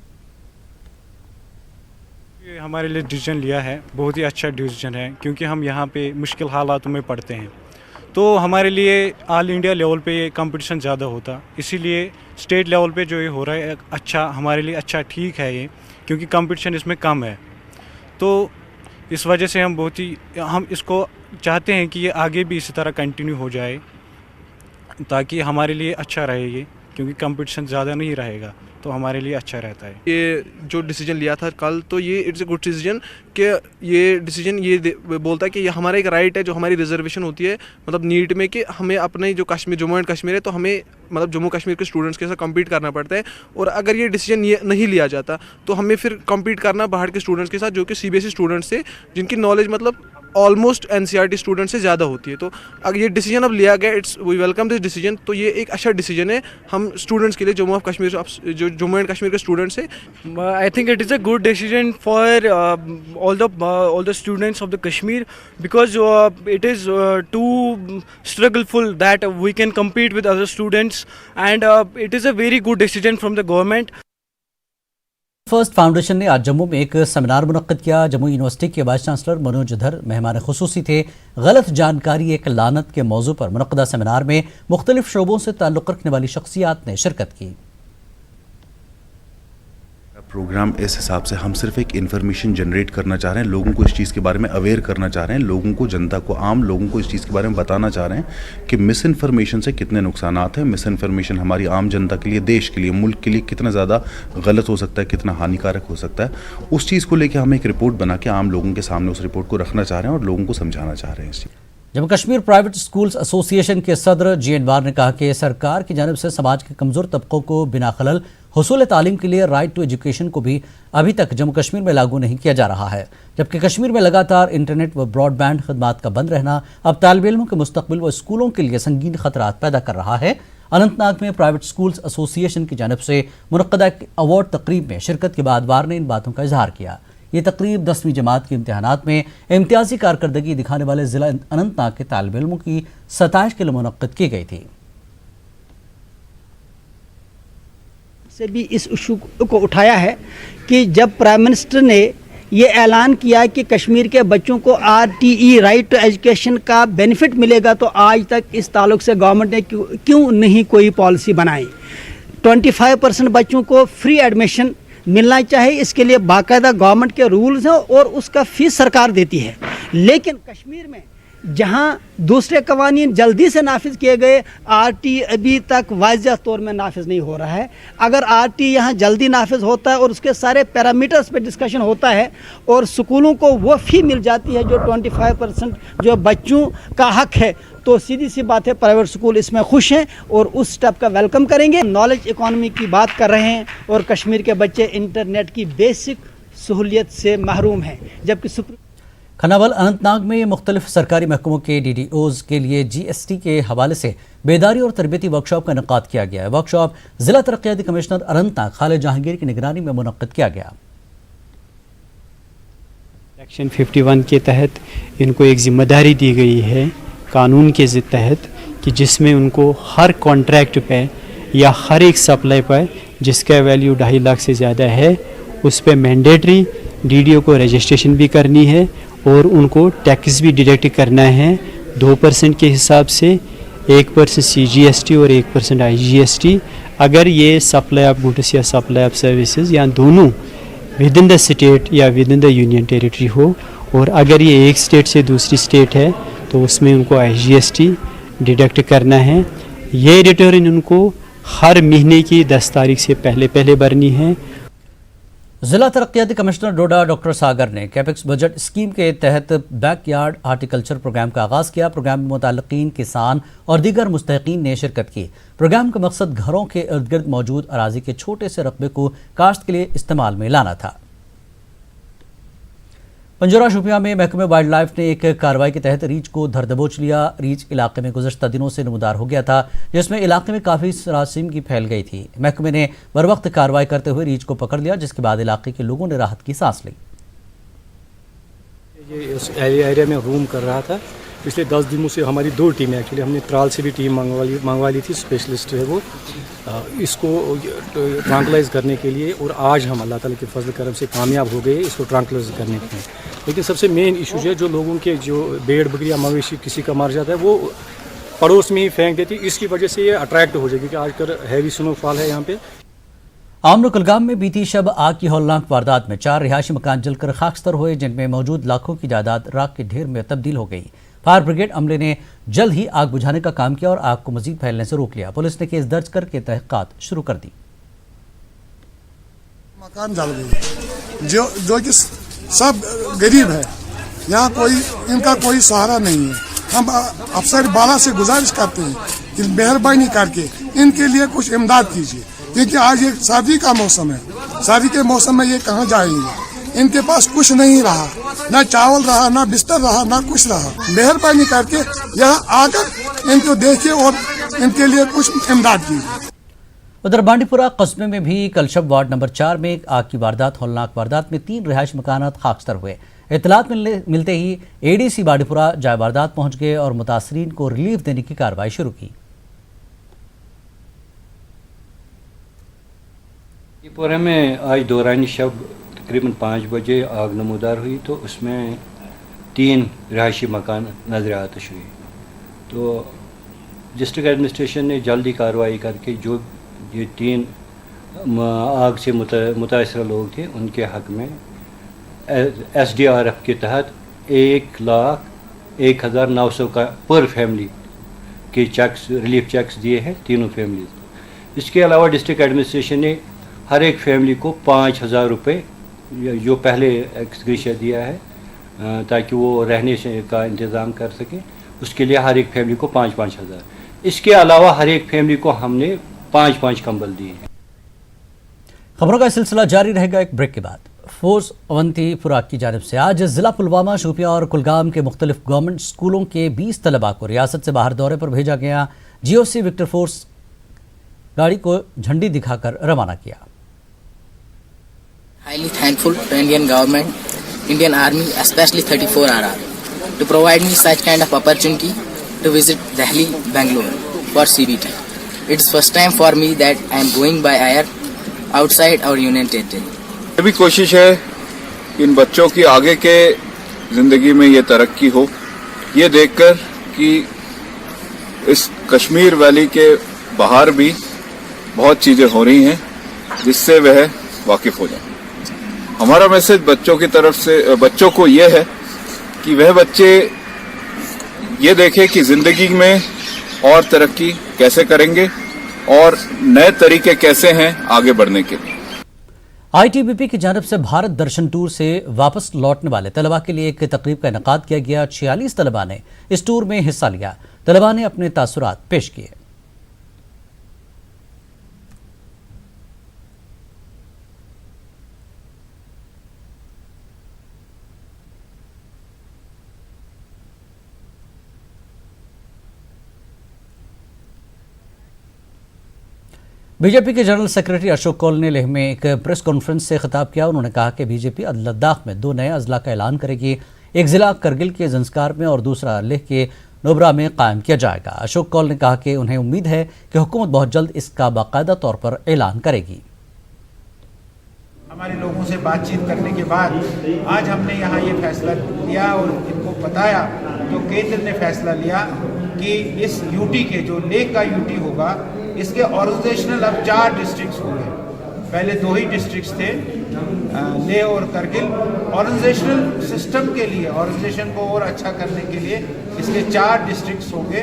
ये हमारे लिए डिसीजन लिया है, बहुत ही अच्छा डिसीजन है, क्योंकि हम यहाँ पे मुश्किल हालातों में पढ़ते हैं, तो हमारे लिए ऑल इंडिया लेवल पे ये कंपटीशन ज़्यादा होता, इसीलिए स्टेट लेवल पे जो ये हो रहा है अच्छा हमारे लिए अच्छा ठीक है ये, क्योंकि कंपटीशन इसमें कम है। तो इस वजह से हम इसको चाहते हैं कि ये आगे भी इसी तरह कंटिन्यू हो जाए, ताकि हमारे लिए अच्छा रहे ये, क्योंकि कंपटीशन ज़्यादा नहीं रहेगा तो हमारे लिए अच्छा रहता है। ये जो डिसीजन लिया था कल, तो ये इट्स अ गुड डिसीजन कि ये डिसीजन ये बोलता है कि ये हमारा एक राइट है, जो हमारी रिजर्वेशन होती है मतलब नीट में, कि हमें अपने जो कश्मीर जम्मू एंड कश्मीर है तो हमें मतलब जम्मू कश्मीर के स्टूडेंट्स के साथ कम्पीट करना पड़ता है, और अगर ये डिसीजन ये नहीं लिया जाता तो हमें फिर कम्पीट करना बाहर के स्टूडेंट्स के साथ, जो कि CBSE स्टूडेंट्स थे, जिनकी नॉलेज मतलब ऑलमोस्ट NCERT स्टूडेंट से ज़्यादा होती है। तो अगर ये डिसीजन अब लिया गया, it's we welcome this decision, तो ये एक अच्छा डिसीजन है हम स्टूडेंट्स के लिए, जम्मू एंड कश्मीर के स्टूडेंट्स है। I think it is a good decision for all the students of the Kashmir, because it is too struggleful that we can compete with other students, and it is a very good decision from the government. First foundation ने आज जम्मू में एक seminar मुनक्किद किया। Jammu university के vice chancellor Manoj धर मेहमान खुसूसी थे। गलत जानकारी एक लानत के मौजू पर मुनक्किदा सेमिनार में मुख्तलिफ शोबों से ताल्लुक़ रखने वाली शख्सियात ने शिरकत की। प्रोग्राम इस हिसाब से हम सिर्फ एक इन्फॉर्मेशन जनरेट करना चाह रहे हैं, लोगों को इस चीज़ के बारे में अवेयर करना चाह रहे हैं, लोगों को, जनता को, आम लोगों को इस चीज़ के बारे में बताना चाह रहे हैं कि मिस इन्फॉर्मेशन से कितने नुकसानात हैं। मिस इन्फॉर्मेशन हमारी आम जनता के लिए, देश के लिए, मुल्क के लिए कितना ज़्यादा गलत हो सकता है, कितना हानिकारक हो सकता है। उस चीज़ को लेकर हम एक रिपोर्ट बना के आम लोगों के सामने उस रिपोर्ट को रखना चाह रहे हैं और लोगों को समझाना चाह रहे हैं इस चीज़। Jammu Kashmir private schools association के सदर जी अनवार ने कहा कि सरकार की जानिब से समाज के कमज़ोर तबकों को बिना खलल हुसूल तालीम के लिए राइट टू एजुकेशन को भी अभी तक जम्मू कश्मीर में लागू नहीं किया जा रहा है, जबकि कश्मीर में लगातार इंटरनेट व ब्रॉडबैंड खदमात का बंद रहना अब तालिब इल्मों के मुस्तकबिल व स्कूलों के लिए संगीन खतरात पैदा कर रहा है। अनंतनाग में प्राइवेट स्कूल्स एसोसिएशन की जानिब से मुनक्किदा अवार्ड तकरीब में शिरकत के बाद वार ने इन बातों का इजहार किया। ये तकरीब 10वीं जमात के इम्तिहानात में इम्तियाजी कारकर्दगी दिखाने वाले जिला अनंतनाग के तालिब इल्मों की सताइश के लिए मुनक्किद की गई थी। से भी इस इशू को उठाया है कि जब प्राइम मिनिस्टर ने ये ऐलान किया कि कश्मीर के बच्चों को RTE राइट टू एजुकेशन का बेनिफिट मिलेगा, तो आज तक इस ताल्लुक से गवर्नमेंट ने क्यों नहीं कोई पॉलिसी बनाई। 25% बच्चों को फ्री एडमिशन मिलना चाहिए, इसके लिए बाकायदा गवर्नमेंट के रूल्स हैं और उसका फीस सरकार देती है। लेकिन कश्मीर में जहां दूसरे कवानीन जल्दी से नाफिज किए गए, RT अभी तक वाज़ह तौर में नाफिज नहीं हो रहा है। अगर RT यहाँ जल्दी नाफिज होता है और उसके सारे पैरामीटर्स पे डिस्कशन होता है और स्कूलों को वो फ़ी मिल जाती है जो 25% जो बच्चों का हक है, तो सीधी सी बात है प्राइवेट स्कूल इसमें खुश हैं और उस स्टेप का वेलकम करेंगे। नॉलेज इकॉनमी की बात कर रहे हैं और कश्मीर के बच्चे इंटरनेट की बेसिक सहूलियत से महरूम हैं, जबकि खनावल अनंतनाग में मुख्तलिफ सरकारी महकमों के DDOs के लिए GST के हवाले से बेदारी और तरबियती वर्कशॉप का इनेकाद किया गया है। वर्कशॉप जिला तरक्याती कमिश्नर अनंतनाग खालिद जहांगीर की निगरानी में मुनक्किद किया गया। सेक्शन 51 के तहत इनको एक जिम्मेदारी दी गई है कानून के तहत कि जिसमें उनको हर कॉन्ट्रैक्ट पे या हर एक सप्लाई पर जिसका वैल्यू 2.5 लाख से ज़्यादा है उस पर मैंडेटरी DDO को रजिस्ट्रेशन भी करनी है और उनको टैक्स भी डिडक्ट करना है 2% के हिसाब से, 1% CGST और 1% IGST। अगर ये सप्लाई ऑफ गुड्स या सप्लाई ऑफ सर्विसेज या दोनों विद इन द स्टेट या with in the union territory हो, और अगर ये एक स्टेट से दूसरी स्टेट है तो उसमें उनको IGST डिडक्ट करना है। ये रिटर्न उनको हर महीने की 10 तारीख से पहले भरनी है। जिला तरक्याती कमिश्नर डोडा डॉक्टर सागर ने कैपेक्स बजट स्कीम के तहत बैकयार्ड हार्टिकल्चर प्रोग्राम का आगाज़ किया। प्रोग्राम में मुताल्लिकीन, किसान और दीगर मुस्तहिकीन ने शिरकत की। प्रोग्राम का मकसद घरों के इर्द गिर्द मौजूद अराजी के छोटे से रकबे को काश्त के लिए इस्तेमाल में लाना था। पंजौरा शोपियां में महकमे वाइल्ड लाइफ ने एक कार्रवाई के तहत रीछ को धर दबोच लिया। रीछ इलाके में गुज़श्ता दिनों से नमूदार हो गया था, जिसमें इलाके में काफ़ी सरासीम की फैल गई थी। महकमे ने बर वक्त कार्रवाई करते हुए रीछ को पकड़ लिया, जिसके बाद इलाके के लोगों ने राहत की सांस ली। ये इस एरिया में रूम कर रहा था। पिछले 10 दिनों से हमारी 2 टीमें, एक्चुअली हमने त्राल से भी टीम मंगवा ली थी, स्पेशलिस्ट है वो, इसको ट्रांकुलाइज करने के लिए, और आज हम अल्लाह ताला के फजल करम से कामयाब हो गए इसको ट्रांकुलाइज करने में। लेकिन सबसे मेन इशू है जो लोगों के जो भेड़ बकरी या मवेशी किसी का मर जाता है वो पड़ोस में ही फेंक देती है, इसकी वजह से ये अट्रैक्ट हो जाएगी, क्योंकि आजकल हैवी स्नोफॉल है यहाँ पे। आमनो कुलगाम में बीती शब आग की हौलनाक वारदात में 4 रिहायशी मकान जलकर खाकस्तर हुए, जिनमें मौजूद लाखों की जायदाद राख के ढेर में तब्दील हो गई। फायर ब्रिगेड अमले ने जल्द ही आग बुझाने का काम किया और आग को मजीद फैलने से रोक लिया। पुलिस ने केस दर्ज करके तहकीकात शुरू कर दी। मकान जल गई, जो कि सब गरीब है, यहाँ इनका कोई सहारा नहीं है। हम अफसर बाला से गुजारिश करते हैं कि मेहरबानी करके इनके लिए कुछ इमदाद कीजिए, क्योंकि आज ये सर्दी का मौसम है, सर्दी के मौसम में ये कहाँ जाएंगे। इनके पास कुछ नहीं रहा, ना चावल रहा, ना बिस्तर रहा, ना कुछ रहा। मेहरबानी करके यहाँ आकर इनको देखिए और इनके लिए कुछ इमदाद कीजिए। उधर बांडीपुरा कस्बे में भी कल शब वार्ड नंबर 4 में एक आग की वारदात, हौलनाक वारदात में 3 रिहायश मकानात खाकस्तर हुए। इत्तलात मिलते ही ADC बांडीपुरा जाए वारदात पहुंच गए और मुतासरीन को रिलीफ देने की कार्रवाई शुरू की। त्रिपुरा में आज दौरान शब तकरीबन 5 बजे आग नमूदार हुई, तो उसमें 3 रहायशी मकान नजर आतश हुई। तो डिस्ट्रिक्ट एडमिनिस्ट्रेशन ने जल्दी कार्रवाई करके जो ये 3 आग से मुतासर लोग थे उनके हक में SDRF के तहत 1,01,900 का पर फैमिली के चेक्स, रिलीफ चेक्स दिए हैं तीनों फैमिलीज को। इसके अलावा डिस्ट्रिक्ट एडमिनिस्ट्रेशन ने हर एक फैमिली को 5,000 रुपये जो पहले एक्सग्रेशिया दिया है ताकि वो रहने का इंतज़ाम कर सकें, उसके लिए हर एक फैमिली को 5-5 हज़ार। इसके अलावा हर एक फैमिली को हमने 5-5 कंबल दिए हैं। खबरों का सिलसिला जारी रहेगा एक ब्रेक के बाद। फोर्स अवंतीपुरा की जानिब से आज जिला पुलवामा, शोपियां और कुलगाम के मुख्तलिफ गवर्नमेंट स्कूलों के 20 तलबा को रियासत से बाहर दौरे पर भेजा गया। GOC विक्टर फोर्स गाड़ी को झंडी दिखाकर रवाना किया। Highly thankful to Indian government, Indian Army, especially 34 RR, to provide me such kind of opportunity to visit Delhi, Bangalore for CBT. It's first time for me that I am going by air outside our Union Territory. ये भी कोशिश है कि इन बच्चों की आगे के ज़िंदगी में ये तरक्की हो, ये देखकर कि इस कश्मीर वैली के बाहर भी बहुत चीज़ें हो रही हैं जिससे वह वाकिफ़ हो जाए। हमारा मैसेज बच्चों की तरफ से बच्चों को ये है कि वह बच्चे ये देखें कि ज़िंदगी में और तरक्की कैसे करेंगे और नए तरीके कैसे हैं आगे बढ़ने के लिए। ITBP की जानिब से भारत दर्शन टूर से वापस लौटने वाले तलबा के लिए एक तकरीब का इनेकाद किया गया। 46 तलबा ने इस टूर में हिस्सा लिया। तलबा ने अपने तासुरात पेश किए। बीजेपी के जनरल सेक्रेटरी अशोक कौल ने लेह में एक प्रेस कॉन्फ्रेंस से खिताब किया। उन्होंने कहा कि बीजेपी लद्दाख में 2 नए अजला का ऐलान करेगी। एक ज़िला करगिल के ज़ंस्कार में और दूसरा लेह के नोबरा में कायम किया जाएगा। अशोक कौल ने कहा कि उन्हें उम्मीद है कि हुकूमत बहुत जल्द इसका बाकायदा तौर पर ऐलान करेगी। हमारे लोगों से बातचीत करने के बाद आज हमने यहाँ ये फैसला लिया और इनको बताया, जो केंद्र ने फैसला लिया कि इस यूटी के जो लेह का यूटी होगा, इसके ऑर्गेनाइजेशनल अब 4 डिस्ट्रिक्ट्स हो गए। पहले 2 ही डिस्ट्रिक्ट्स थे, लेह और करगिल। ऑर्गेनाइजेशनल सिस्टम के लिए, ऑर्गेनाइजेशन को और अच्छा करने के लिए इसके 4 डिस्ट्रिक्ट्स होंगे।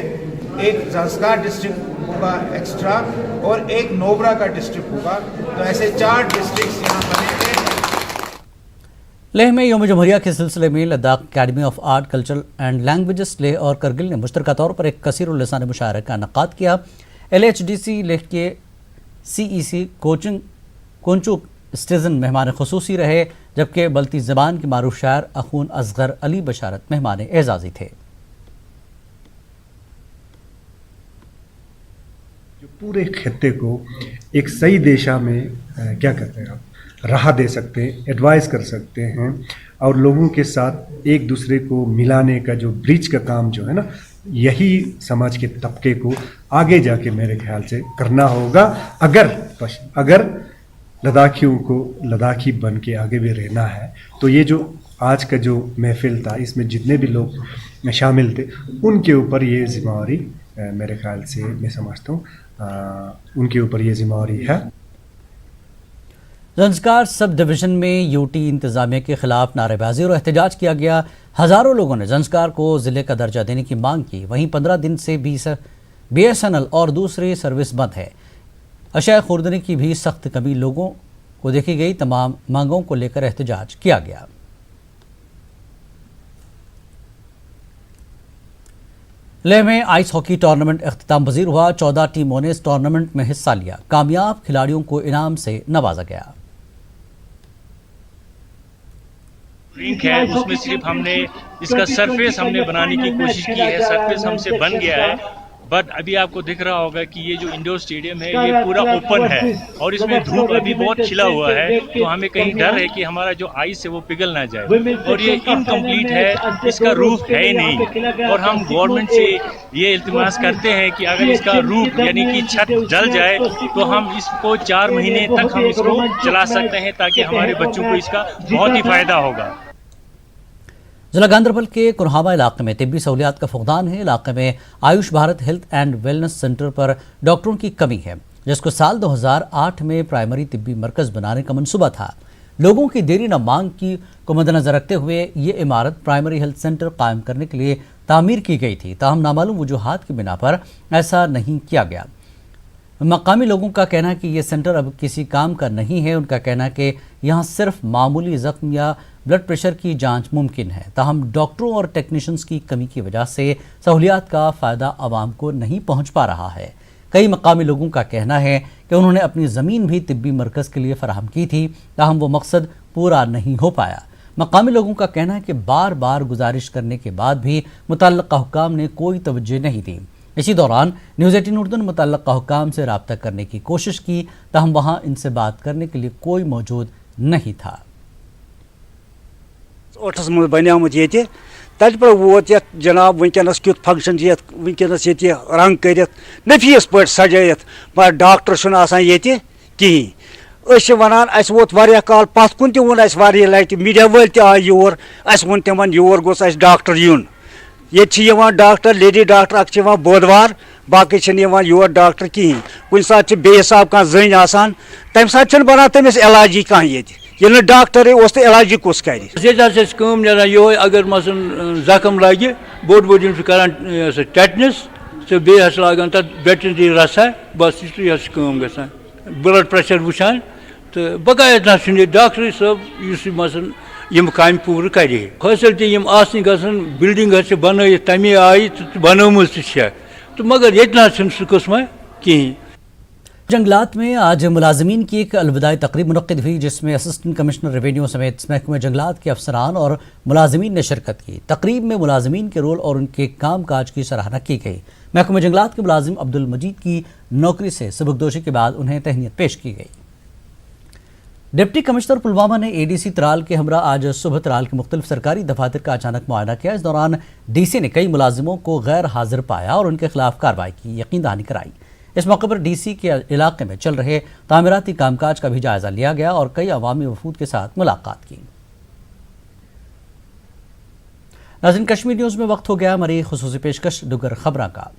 एक ज़ंस्कार डिस्ट्रिक्ट होगा एक्स्ट्रा और एक नोबरा का डिस्ट्रिक्ट होगा। तो ऐसे 4 डिस्ट्रिक्ट्स यहाँ बनेंगे। लेह में यौम जमहूरिया के सिलसिले में Ladakh academy of art, culture and languages Leh और करगिल ने मुश्तरका तौर पर एक कसीरुल-लिसान मुशायरे का इनेकाद किया। LHDC लेह के CEC कोंचुक स्टेजन मेहमान खुसूसी रहे, जबकि बल्ती ज़बान के मारूफ शायर अखून असगर अली बशारत मेहमान एजाज़ी थे। जो पूरे खित्ते को एक सही दिशा में क्या कहते हैं आप, राह दे सकते हैं, एडवाइस कर सकते हैं और लोगों के साथ एक दूसरे को मिलाने का जो ब्रिज का काम जो है ना, यही समाज के तबके को आगे जाके मेरे ख्याल से करना होगा। अगर लद्दाखियों को लद्दाखी बन के आगे भी रहना है, तो ये जो आज का जो महफिल था, इसमें जितने भी लोग शामिल थे, उनके ऊपर ये जिम्मेवारी मेरे ख्याल से मैं समझता हूँ उनके ऊपर ये जिम्मेवारी है। ज़ंस्कार सब डिवीज़न में यूटी इंतज़ामिया के खिलाफ नारेबाजी और एहतजाज किया गया। हज़ारों लोगों ने ज़ंस्कार को ज़िले का दर्जा देने की मांग की। वहीं 15 दिन से BSNL और दूसरी सर्विस बंद है। अशाया खुर्दनी की भी सख्त कमी लोगों को देखी गई। तमाम मांगों को लेकर एहतजाज किया गया। लेह में आइस हॉकी टूर्नामेंट अख्तिताम पजीर हुआ। 14 टीमों ने इस टूर्नामेंट में हिस्सा लिया। कामयाब खिलाड़ियों को इनाम से नवाजा गया। रिंक है, उसमें सिर्फ हमने इसका सरफेस हमने बनाने की कोशिश की है। सरफेस हमसे बन गया है, बट अभी आपको दिख रहा होगा कि ये जो इंडोर स्टेडियम है ये पूरा ओपन है और इसमें धूप अभी बहुत खिला हुआ है, तो हमें कहीं डर है कि हमारा जो आइस है वो पिघल ना जाए। और ये इनकम्प्लीट है, इसका रूफ है नहीं, और हम गवर्नमेंट से ये इल्तिमास करते हैं कि अगर इसका रूफ यानी कि छत जल जाए तो हम इसको 4 महीने तक हम इसको चला सकते हैं, ताकि हमारे बच्चों को इसका बहुत ही फायदा होगा। जिला गांधरबल के कुरहावा इलाके में तिब्बी सहूलियात का फुकदान है। इलाके में Ayush Bharat health and wellness centre पर डॉक्टरों की कमी है, जिसको साल 2008 में प्राइमरी तिब्बी मरकज बनाने का मंसूबा था। लोगों की देरी न मांग की को मद्देनजर रखते हुए ये इमारत प्राइमरी हेल्थ सेंटर कायम करने के लिए तामीर की गई थी, ताहम नामालूम वजूहात की बिना पर ऐसा नहीं किया गया। मकामी लोगों का कहना है कि ये सेंटर अब किसी काम का नहीं है। उनका कहना है कि यहाँ सिर्फ मामूली जख्म या ब्लड प्रेशर की जांच मुमकिन है, ताहम डॉक्टरों और टेक्नीशियंस की कमी की वजह से सहूलियात का फ़ायदा आवाम को नहीं पहुँच पा रहा है। कई मकामी लोगों का कहना है कि उन्होंने अपनी ज़मीन भी तिब्बी मरकज़ के लिए फराहम की थी, ताहम वो मकसद पूरा नहीं हो पाया। मकामी लोगों का कहना है कि बार बार गुजारिश करने के बाद भी मुतल्लका हुक्काम ने कोई तवज्जो नहीं दी। इसी दौरान न्यूज़ 18 उर्दू ने मुतल्लका हुक्काम से रब्ता करने की कोशिश की, ताहम वहाँ इनसे बात करने के लिए कोई मौजूद नहीं था। ओठस मज बनियामुत ये तत पे वोत ये जनाब वनकस क्युत फंक्शन ये वनकस ये रंग कर नफीस पे सजायत, मगर डॉक्टर ये कहीं वनान अस वोत वारिया काल पत कुन तोन वारिया लटि मीडिया वाल आय योर वोन तिमन योर गोस डॉक्टर यून। ये डॉक्टर लेडी डॉक्टर अख बुधवार बाकी योर डॉक्टर कहीं कुन सात बे हिसाब कह जन आसान तम सात बना तमिस इलाजी कह ये डॉक्टर तो इलाज कुस कर यो अगर मसन जख्म लगे बोड बोड कर टेटनस तो बे लागान तक वेटनरी रसा बस ये ग ब्लड प्रेशर वुचान तो बकायद ना डॉक्टर सब मसन यम काम पूर कर फैसिलिटी गसन बिल्डिंग बन तमे आई बनम तो मगर ये सह कस्म कहीं। जंगलात में आज मुलाजमीन की एक अलविदाई तकरीब मुनक्किद हुई, जिसमें असिस्टेंट कमिश्नर रेवेन्यू समेत महकमे जंगलात के अफसरान और मुलाजमीन ने शिरकत की। तकरीब में मुलाजमीन के रोल और उनके काम काज की सराहना की गई। महकमे जंगलात के मुलाजिम अब्दुल मजीद की नौकरी से सबकदोशी के बाद उन्हें तहनीत पेश की गई। डिप्टी कमिश्नर पुलवामा ने एडीसी त्राल के हमरा आज सुबह त्राल के मुख्तलिफ सरकारी दफातर का अचानक मुआयना किया। इस दौरान डीसी ने कई मुलाजिमों को गैर हाजिर पाया और उनके खिलाफ कार्रवाई की यकीन दहानी कराई। इस मौके पर डीसी के इलाके में चल रहे तामीराती कामकाज का भी जायजा लिया गया और कई अवामी वफूद के साथ मुलाकात की। नाज़रीन, कश्मीर न्यूज़ में वक्त हो गया हमारी खुसूसी पेशकश दुगर खबरों का।